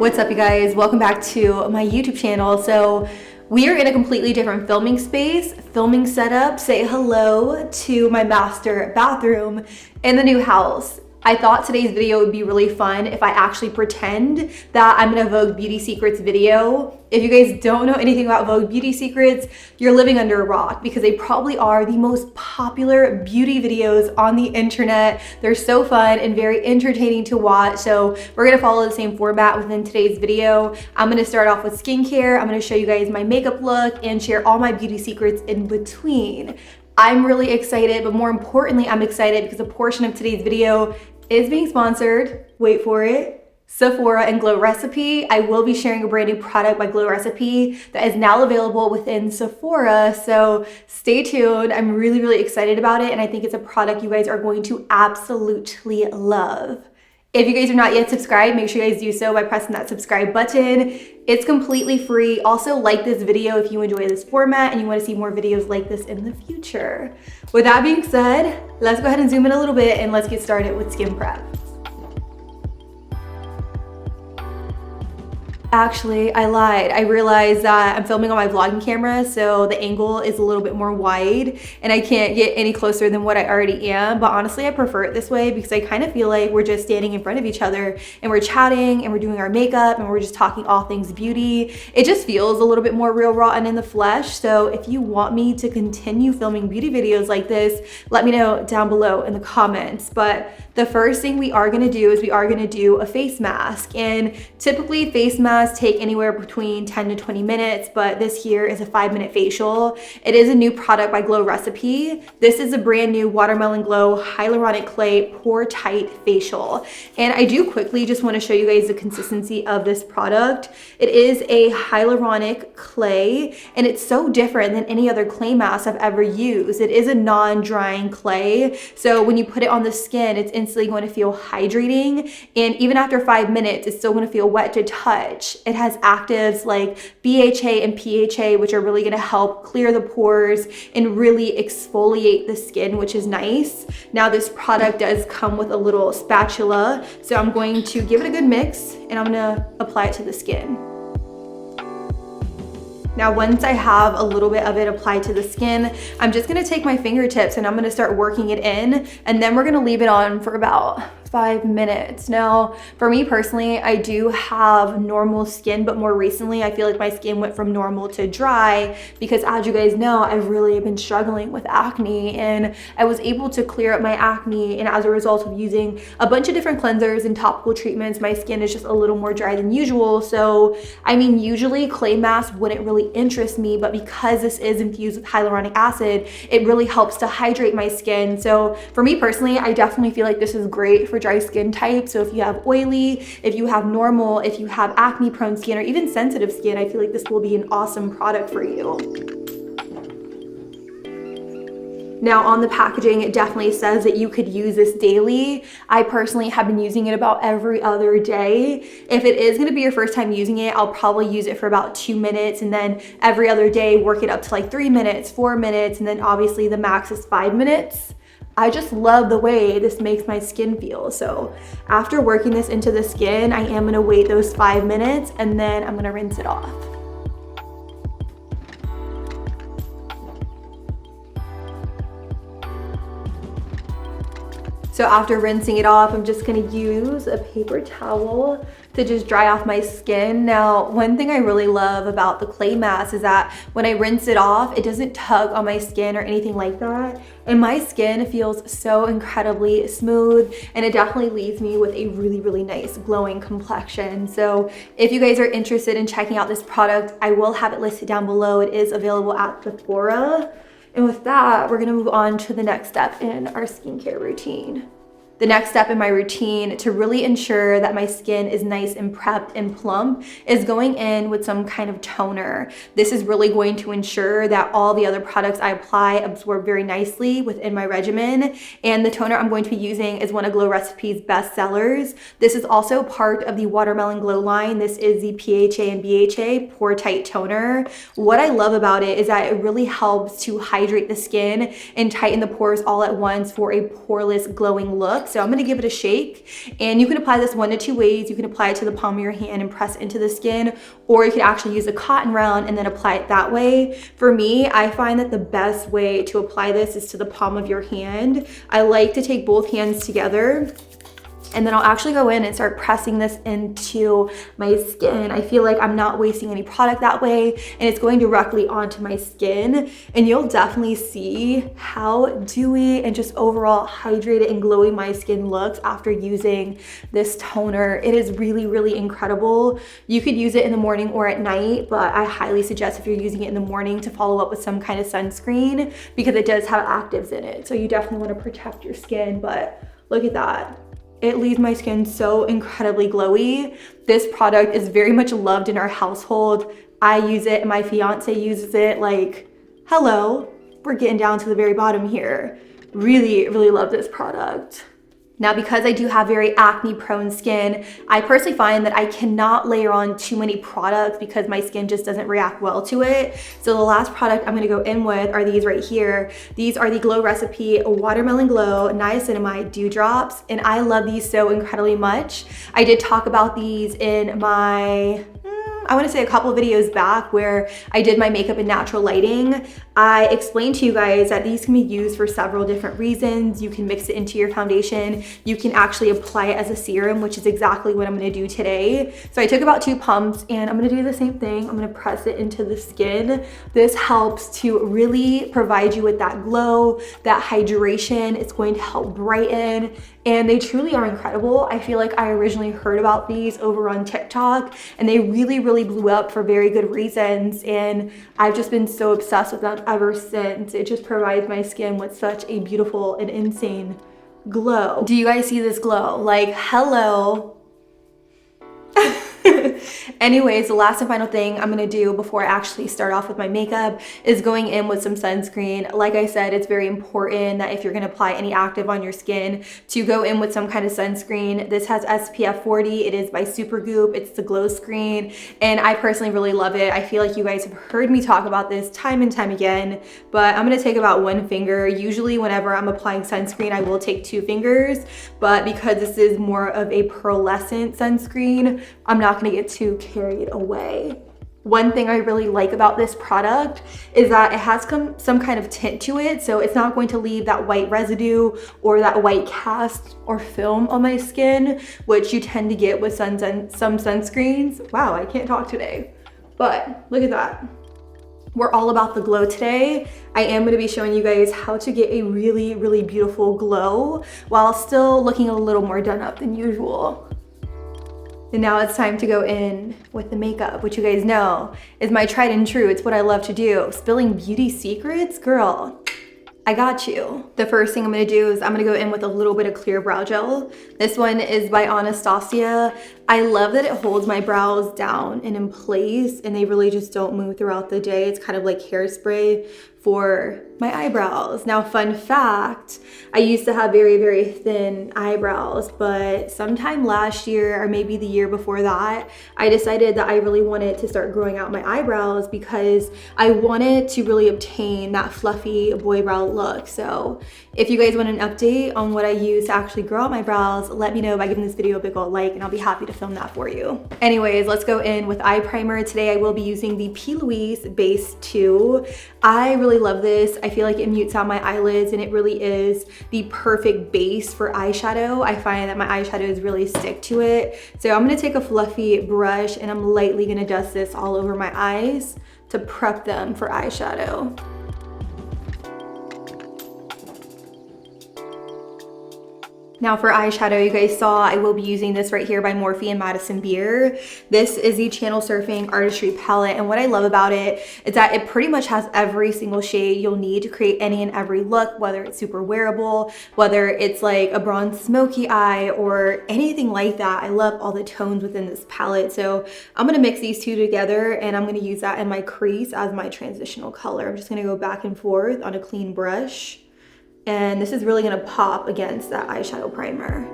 What's up, you guys? Welcome back to my YouTube channel. So we are in a completely different filming space, filming setup. Say hello to my master bathroom in the new house. I thought today's video would be really fun if I actually pretend that I'm in a Vogue Beauty Secrets video. If you guys don't know anything about Vogue Beauty Secrets, you're living under a rock because they probably are the most popular beauty videos on the internet. They're so fun and very entertaining to watch. So we're gonna follow the same format within today's video. I'm gonna start off with skincare. I'm gonna show you guys my makeup look and share all my beauty secrets in between. I'm really excited, but more importantly, I'm excited because a portion of today's video is being sponsored, wait for it, Sephora and Glow Recipe. I will be sharing a brand new product by Glow Recipe that is now available within Sephora, so stay tuned. I'm really, really excited about it, and I think it's a product you guys are going to absolutely love. If you guys are not yet subscribed, make sure you guys do so by pressing that subscribe button. It's completely free. Also, like this video if you enjoy this format and you want to see more videos like this in the future. With that being said, let's go ahead and zoom in a little bit and let's get started with skin prep. Actually, I lied. I realized that I'm filming on my vlogging camera, so the angle is a little bit more wide and I can't get any closer than what I already am. But honestly, I prefer it this way because I kind of feel like we're just standing in front of each other and we're chatting and we're doing our makeup and we're just talking all things beauty. It just feels a little bit more real, raw, and in the flesh. So if you want me to continue filming beauty videos like this, let me know down below in the comments. But the first thing we are gonna do is we are gonna do a face mask. And typically face masks take anywhere between 10 to 20 minutes, but this here is a 5-minute facial. It is a new product by Glow Recipe. This is a brand new Watermelon Glow Hyaluronic Clay Pore Tight Facial. And I do quickly just wanna show you guys the consistency of this product. It is a hyaluronic clay, and it's so different than any other clay mask I've ever used. It is a non-drying clay, so when you put it on the skin, it's instantly going to feel hydrating, and even after 5 minutes, it's still going to feel wet to touch. It has actives like BHA and PHA, which are really going to help clear the pores and really exfoliate the skin, which is nice. Now, this product does come with a little spatula, so I'm going to give it a good mix and I'm going to apply it to the skin. Now, once I have a little bit of it applied to the skin, I'm just gonna take my fingertips and I'm gonna start working it in, and then we're gonna leave it on for about 5 minutes. Now, for me personally, I do have normal skin, but more recently, I feel like my skin went from normal to dry because, as you guys know, I've really been struggling with acne, and I was able to clear up my acne, and as a result of using a bunch of different cleansers and topical treatments, my skin is just a little more dry than usual. So, I mean, usually clay masks wouldn't really interest me, but because this is infused with hyaluronic acid, it really helps to hydrate my skin. So for me personally, I definitely feel like this is great for dry skin type. So if you have oily, if you have normal, if you have acne prone skin, or even sensitive skin, I feel like this will be an awesome product for you. Now, on the packaging, it definitely says that you could use this daily. I personally have been using it about every other day. If it is gonna be your first time using it, I'll probably use it for about 2 minutes, and then every other day work it up to like 3 minutes, 4 minutes, and then obviously the max is 5 minutes. I just love the way this makes my skin feel. So after working this into the skin, I am gonna wait those 5 minutes and then I'm gonna rinse it off. So after rinsing it off, I'm just gonna use a paper towel to just dry off my skin. Now, one thing I really love about the clay mask is that when I rinse it off, it doesn't tug on my skin or anything like that. And my skin feels so incredibly smooth, and it definitely leaves me with a really, really nice glowing complexion. So if you guys are interested in checking out this product, I will have it listed down below. It is available at Sephora. And with that, we're gonna move on to the next step in our skincare routine. The next step in my routine to really ensure that my skin is nice and prepped and plump is going in with some kind of toner. This is really going to ensure that all the other products I apply absorb very nicely within my regimen. And the toner I'm going to be using is one of Glow Recipe's best sellers. This is also part of the Watermelon Glow line. This is the PHA and BHA Pore Tight Toner. What I love about it is that it really helps to hydrate the skin and tighten the pores all at once for a poreless, glowing look. So I'm gonna give it a shake, and you can apply this 1 to 2 ways. You can apply it to the palm of your hand and press into the skin, or you could actually use a cotton round and then apply it that way. For me, I find that the best way to apply this is to the palm of your hand. I like to take both hands together, and then I'll actually go in and start pressing this into my skin. I feel like I'm not wasting any product that way, and it's going directly onto my skin. And you'll definitely see how dewy and just overall hydrated and glowy my skin looks after using this toner. It is really, really incredible. You could use it in the morning or at night, but I highly suggest if you're using it in the morning to follow up with some kind of sunscreen, because it does have actives in it. So you definitely want to protect your skin, but look at that. It leaves my skin so incredibly glowy. This product is very much loved in our household. I use it and my fiance uses it. Like, hello, we're getting down to the very bottom here. Really, really love this product. Now, because I do have very acne prone skin, I personally find that I cannot layer on too many products because my skin just doesn't react well to it. So the last product I'm gonna go in with are these right here. These are the Glow Recipe Watermelon Glow Niacinamide Dew Drops, and I love these so incredibly much. I did talk about these in my, I want to say a couple videos back where I did my makeup in natural lighting. I explained to you guys that these can be used for several different reasons. You can mix it into your foundation. You can actually apply it as a serum, which is exactly what I'm going to do today. So I took about 2 pumps, and I'm going to do the same thing. I'm going to press it into the skin. This helps to really provide you with that glow, that hydration. It's going to help brighten, and they truly are incredible. I feel like I originally heard about these over on TikTok, and they really, really blew up for very good reasons, and I've just been so obsessed with them ever since. It just provides my skin with such a beautiful and insane glow. Do you guys see this glow? Like, hello. Anyways, the last and final thing I'm gonna do before I actually start off with my makeup is going in with some sunscreen. Like I said, it's very important that if you're gonna apply any active on your skin to go in with some kind of sunscreen. This has SPF 40. It is by Supergoop. It's the Glow Screen, and I personally really love it. I feel like you guys have heard me talk about this time and time again, but I'm gonna take about 1 finger. Usually whenever I'm applying sunscreen, I will take 2 fingers, but because this is more of a pearlescent sunscreen, I'm not gonna get too carried away. One thing I really like about this product is that it has some kind of tint to it, so it's not going to leave that white residue or that white cast or film on my skin, which you tend to get with some sunscreens. Wow, I can't talk today, but look at that. We're all about the glow today. I am going to be showing you guys how to get a really, really beautiful glow while still looking a little more done up than usual. And now it's time to go in with the makeup, which you guys know is my tried and true. It's what I love to do. Spilling beauty secrets, girl, I got you. The first thing I'm gonna do is I'm gonna go in with a little bit of clear brow gel. This one is by Anastasia. I love that it holds my brows down and in place, and they really just don't move throughout the day. It's kind of like hairspray for my eyebrows. Now, fun fact, I used to have very, very thin eyebrows, but sometime last year or maybe the year before that, I decided that I really wanted to start growing out my eyebrows because I wanted to really obtain that fluffy boy brow look. So if you guys want an update on what I use to actually grow out my brows, let me know by giving this video a big old like, and I'll be happy to film that for you. Anyways, let's go in with eye primer. Today I will be using the P. Louise Base 2. I really love this. I feel like it mutes out my eyelids, and it really is the perfect base for eyeshadow. I find that my eyeshadows really stick to it. So I'm gonna take a fluffy brush and I'm lightly gonna dust this all over my eyes to prep them for eyeshadow. Now for eyeshadow, you guys saw I will be using this right here by Morphe and Madison Beer. This is the Channel Surfing Artistry palette, and what I love about it is that it pretty much has every single shade you'll need to create any and every look, whether it's super wearable, whether it's like a bronze smoky eye or anything like that. I love all the tones within this palette. So I'm gonna mix these two together, and I'm gonna use that in my crease as my transitional color. I'm just gonna go back and forth on a clean brush. And this is really gonna pop against that eyeshadow primer.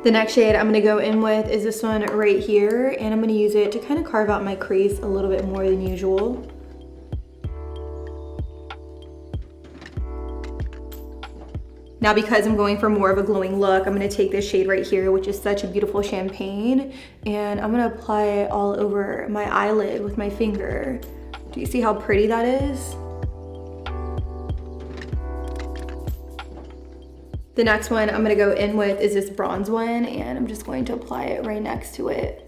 The next shade I'm gonna go in with is this one right here, and I'm gonna use it to kind of carve out my crease a little bit more than usual. Now, because I'm going for more of a glowing look, I'm gonna take this shade right here, which is such a beautiful champagne, and I'm gonna apply it all over my eyelid with my finger. Do you see how pretty that is? The next one I'm gonna go in with is this bronze one, and I'm just going to apply it right next to it.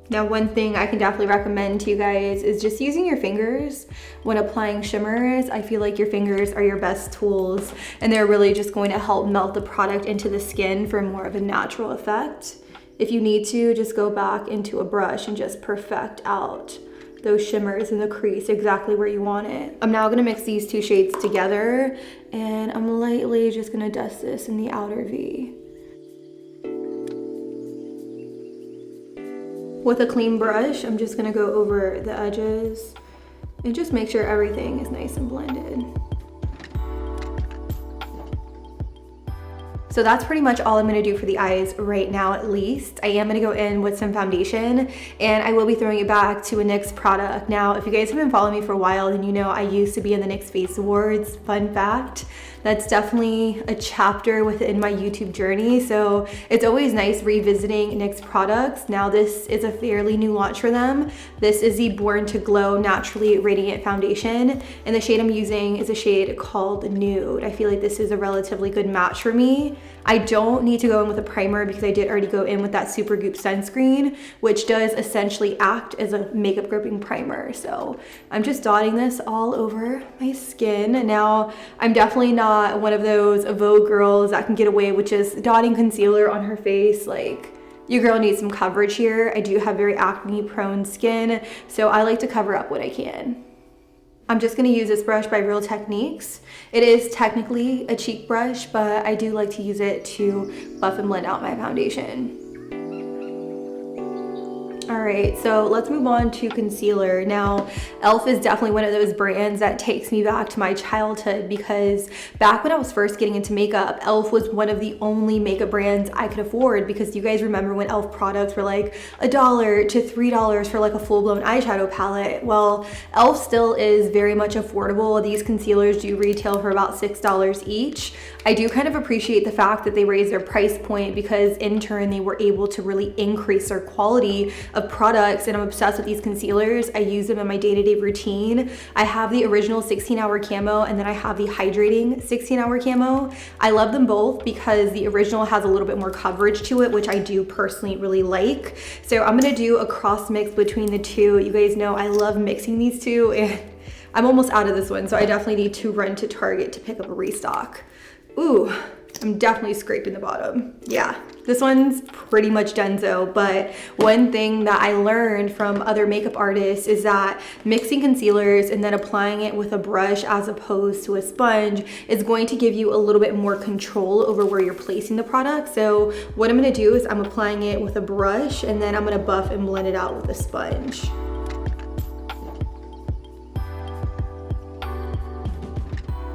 Now, one thing I can definitely recommend to you guys is just using your fingers when applying shimmers. I feel like your fingers are your best tools, and they're really just going to help melt the product into the skin for more of a natural effect. If you need to, just go back into a brush and just perfect out those shimmers in the crease exactly where you want it. I'm now gonna mix these two shades together, and I'm lightly just gonna dust this in the outer V. With a clean brush, I'm just gonna go over the edges and just make sure everything is nice and blended. So that's pretty much all I'm gonna do for the eyes right now, at least. I am gonna go in with some foundation, and I will be throwing it back to a NYX product. Now, if you guys have been following me for a while, then you know I used to be in the NYX Face Awards. Fun fact. That's definitely a chapter within my YouTube journey. So it's always nice revisiting NYX products. Now, this is a fairly new launch for them. This is the Born to Glow Naturally Radiant Foundation, and the shade I'm using is a shade called Nude. I feel like this is a relatively good match for me. I don't need to go in with a primer because I did already go in with that Super Goop sunscreen, which does essentially act as a makeup gripping primer. So I'm just dotting this all over my skin. And now, I'm definitely not one of those Vogue girls that can get away with just dotting concealer on her face. Like, your girl needs some coverage here. I do have very acne prone skin, so I like to cover up what I can. I'm just gonna use this brush by Real Techniques. It is technically a cheek brush, but I do like to use it to buff and blend out my foundation. All right, so let's move on to concealer. Now, e.l.f. is definitely one of those brands that takes me back to my childhood, because back when I was first getting into makeup, e.l.f. was one of the only makeup brands I could afford, because you guys remember when e.l.f. products were like $1 to $3 for like a full-blown eyeshadow palette. Well, e.l.f. still is very much affordable. These concealers do retail for about $6 each. I do kind of appreciate the fact that they raised their price point, because in turn they were able to really increase their quality of products, and I'm obsessed with these concealers. I use them in my day-to-day routine. I have the original 16-hour camo, and then I have the hydrating 16-hour camo. I love them both because the original has a little bit more coverage to it, which I do personally really like. So I'm gonna do a cross mix between the two. You guys know I love mixing these two, and I'm almost out of this one, so I definitely need to run to Target to pick up a restock. Ooh, I'm definitely scraping the bottom. Yeah, this one's pretty much donezo, but one thing that I learned from other makeup artists is that mixing concealers and then applying it with a brush as opposed to a sponge is going to give you a little bit more control over where you're placing the product. So what I'm gonna do is I'm applying it with a brush, and then I'm gonna buff and blend it out with a sponge.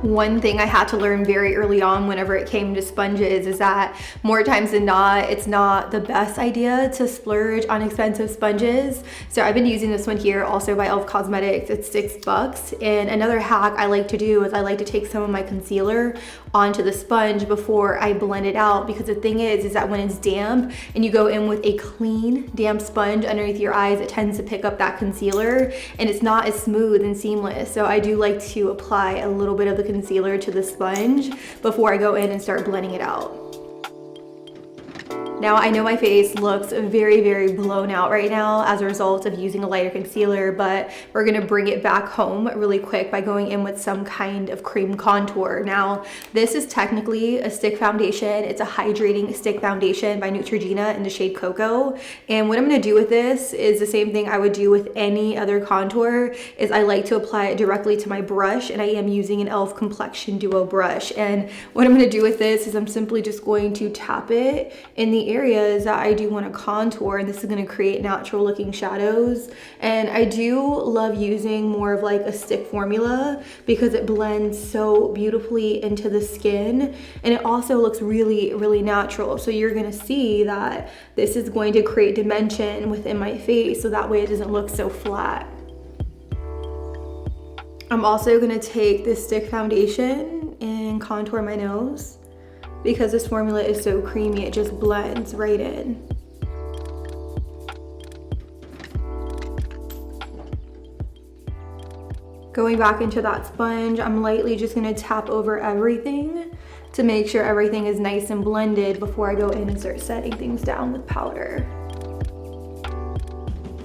One thing I had to learn very early on whenever it came to sponges is that more times than not, it's not the best idea to splurge on expensive sponges. So I've been using this one here, also by e.l.f. Cosmetics. It's $6. And another hack I like to do is I like to take some of my concealer onto the sponge before I blend it out, because the thing is that when it's damp and you go in with a clean, damp sponge underneath your eyes, it tends to pick up that concealer, and it's not as smooth and seamless. So I do like to apply a little bit of the concealer to the sponge before I go in and start blending it out. Now, I know my face looks very, very blown out right now as a result of using a lighter concealer, but we're gonna bring it back home really quick by going in with some kind of cream contour. Now, this is technically a stick foundation. It's a hydrating stick foundation by Neutrogena in the shade Cocoa. And what I'm gonna do with this is the same thing I would do with any other contour, is I like to apply it directly to my brush, and I am using an e.l.f. Complexion Duo brush. And what I'm gonna do with this is I'm simply just going to tap it in the areas that I do want to contour, and this is going to create natural looking shadows. And I do love using more of like a stick formula because it blends so beautifully into the skin, and it also looks really, really natural. So you're going to see that this is going to create dimension within my face, so that way it doesn't look so flat. I'm also going to take this stick foundation and contour my nose because this formula is so creamy, it just blends right in. Going back into that sponge, I'm lightly just gonna tap over everything to make sure everything is nice and blended before I go in and start setting things down with powder.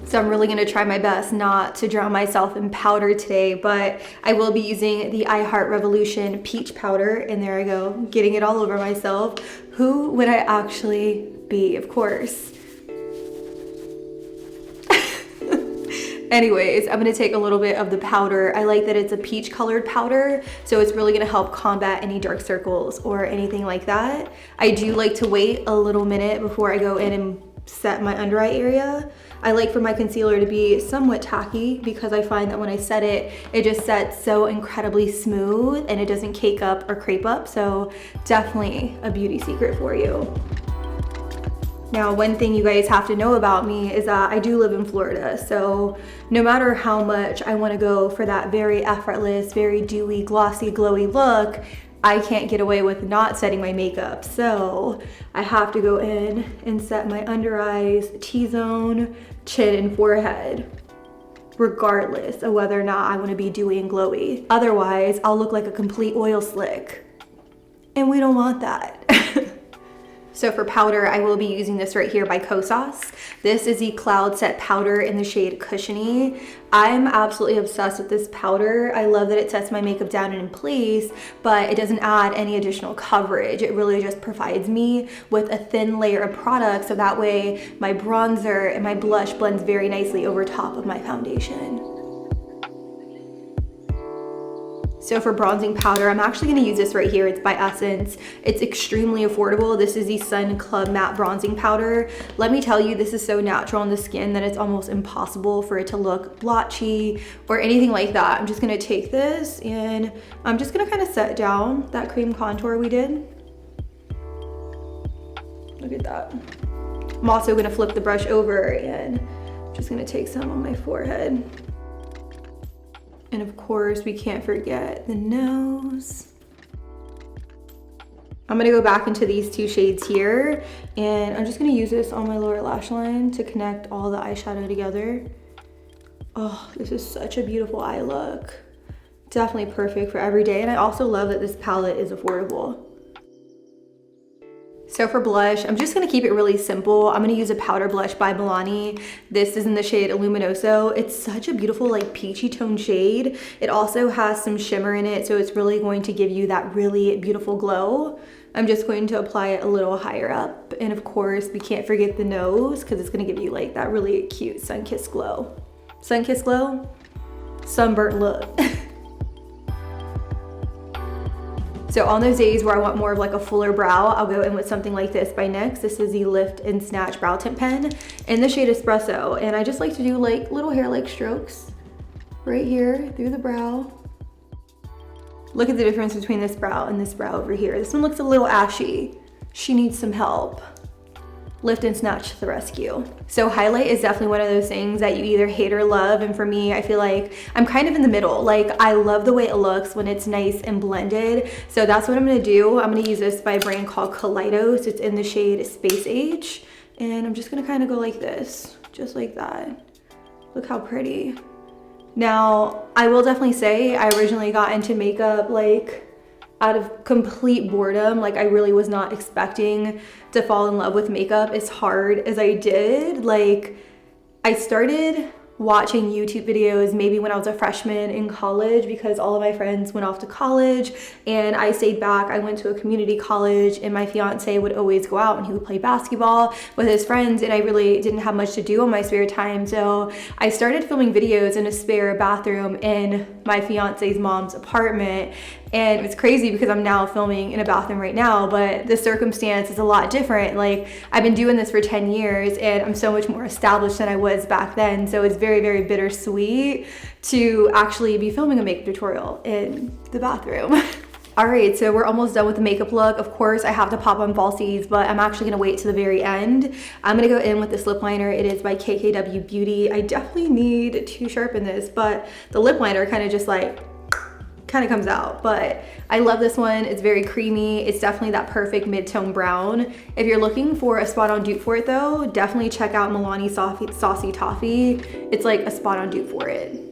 So I'm really gonna try my best not to drown myself in powder today, but I will be using the I Heart Revolution Peach Powder, and there I go, getting it all over myself. Who would I actually be? Of course. Anyways, I'm gonna take a little bit of the powder. I like that it's a peach colored powder, so it's really gonna help combat any dark circles or anything like that. I do like to wait a little minute before I go in and set my under eye area. I like for my concealer to be somewhat tacky because I find that when I set it, it just sets so incredibly smooth and it doesn't cake up or crepe up. So definitely a beauty secret for you. Now, one thing you guys have to know about me is that I do live in Florida. So no matter how much I want to go for that very effortless, very dewy, glossy, glowy look, I can't get away with not setting my makeup. So I have to go in and set my under eyes, T-zone, chin, and forehead, regardless of whether or not I want to be dewy and glowy. Otherwise, I'll look like a complete oil slick. And we don't want that. So for powder, I will be using this right here by Kosas. This is the Cloud Set Powder in the shade Cushiony. I'm absolutely obsessed with this powder. I love that it sets my makeup down and in place, but it doesn't add any additional coverage. It really just provides me with a thin layer of product, so that way my bronzer and my blush blends very nicely over top of my foundation. So for bronzing powder, I'm actually gonna use this right here. It's by Essence. It's extremely affordable. This is the Sun Club Matte Bronzing Powder. Let me tell you, this is so natural on the skin that it's almost impossible for it to look blotchy or anything like that. I'm just gonna take this and I'm just gonna kind of set down that cream contour we did. Look at that. I'm also gonna flip the brush over and I'm just gonna take some on my forehead. And of course, we can't forget the nose. I'm gonna go back into these two shades here, and I'm just gonna use this on my lower lash line to connect all the eyeshadow together. Oh, this is such a beautiful eye look. Definitely perfect for every day, and I also love that this palette is affordable. So for blush, I'm just gonna keep it really simple. I'm gonna use a powder blush by Milani. This is in the shade Luminoso. It's such a beautiful like peachy tone shade. It also has some shimmer in it, so it's really going to give you that really beautiful glow. I'm just going to apply it a little higher up. And of course, we can't forget the nose because it's gonna give you like that really cute sun-kissed glow. Sun-kissed glow? Sunburnt look. So on those days where I want more of like a fuller brow, I'll go in with something like this by NYX. This is the Lift and Snatch Brow Tint Pen in the shade Espresso. And I just like to do like little hair-like strokes right here through the brow. Look at the difference between this brow and this brow over here. This one looks a little ashy. She needs some help. Lift and Snatch to the rescue. So highlight is definitely one of those things that you either hate or love, and for me, I feel like I'm kind of in the middle. Like, I love the way it looks when it's nice and blended, so that's what I'm gonna do. I'm gonna use this by a brand called Kaleidos. It's in the shade Space Age, and I'm just gonna kind of go like this, just like that. Look how pretty. Now, I will definitely say I originally got into makeup like out of complete boredom. Like, I really was not expecting to fall in love with makeup as hard as I did. Like, I started watching YouTube videos maybe when I was a freshman in college because all of my friends went off to college and I stayed back. I went to a community college and my fiance would always go out and he would play basketball with his friends, and I really didn't have much to do in my spare time. So I started filming videos in a spare bathroom in my fiance's mom's apartment. And it's crazy because I'm now filming in a bathroom right now, but the circumstance is a lot different. Like, I've been doing this for 10 years and I'm so much more established than I was back then. So it's very, very bittersweet to actually be filming a makeup tutorial in the bathroom. All right, so we're almost done with the makeup look. Of course, I have to pop on falsies, but I'm actually gonna wait to the very end. I'm gonna go in with this lip liner. It is by KKW Beauty. I definitely need to sharpen this, but the lip liner kind of just like kind of comes out, but I love this one. It's very creamy. It's definitely that perfect mid-tone brown. If you're looking for a spot on dupe for it though, definitely check out Milani Saucy Toffee. It's like a spot on dupe for it.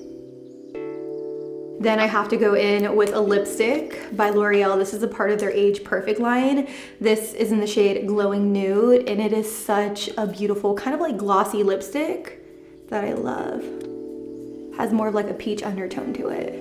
Then I have to go in with a lipstick by L'Oreal. This is a part of their Age Perfect line. This is in the shade Glowing Nude, and it is such a beautiful kind of like glossy lipstick that I love. Has more of like a peach undertone to it.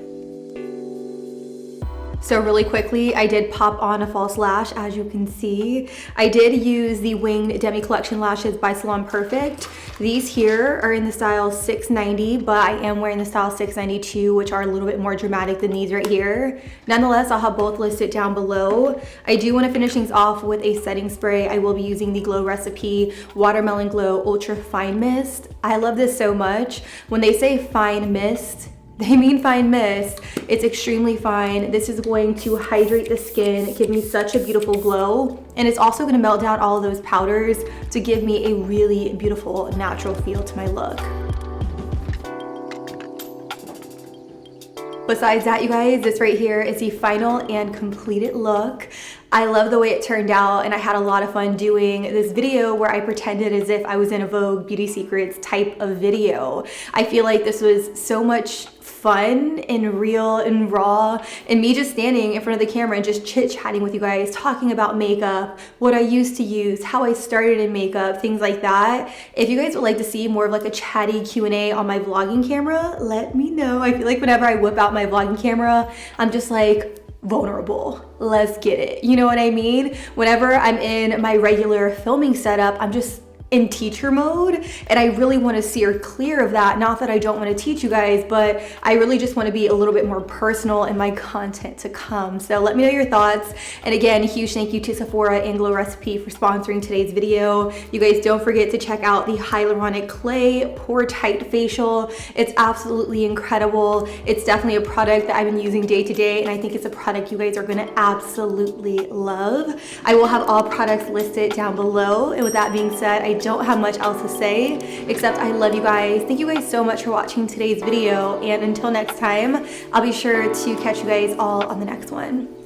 So really quickly, I did pop on a false lash, as you can see. I did use the Winged Demi Collection lashes by Salon Perfect. These here are in the style 690, but I am wearing the style 692, which are a little bit more dramatic than these right here. Nonetheless, I'll have both listed down below. I do want to finish things off with a setting spray. I will be using the Glow Recipe Watermelon Glow Ultra Fine Mist. I love this so much. When they say fine mist, they mean fine mist. It's extremely fine. This is going to hydrate the skin, give me such a beautiful glow, and it's also going to melt down all of those powders to give me a really beautiful natural feel to my look. Besides that, you guys, this right here is the final and completed look. I love the way it turned out, and I had a lot of fun doing this video where I pretended as if I was in a Vogue Beauty Secrets type of video. I feel like this was so much fun and real and raw, and me just standing in front of the camera and just chit-chatting with you guys, talking about makeup, what I used to use, how I started in makeup, things like that. If you guys would like to see more of like a chatty Q&A on my vlogging camera, let me know. I feel like whenever I whip out my vlogging camera, I'm just like, vulnerable. Let's get it. You know what I mean? Whenever I'm in my regular filming setup, I'm just in teacher mode, and I really want to steer clear of that. Not that I don't want to teach you guys, but I really just want to be a little bit more personal in my content to come. So let me know your thoughts. And again, huge thank you to Sephora and Glow Recipe for sponsoring today's video. You guys don't forget to check out the Hyaluronic Clay Pore Tight Facial. It's absolutely incredible. It's definitely a product that I've been using day to day, and I think it's a product you guys are going to absolutely love. I will have all products listed down below, and with that being said, I don't have much else to say except I love you guys. Thank you guys so much for watching today's video, and until next time, I'll be sure to catch you guys all on the next one.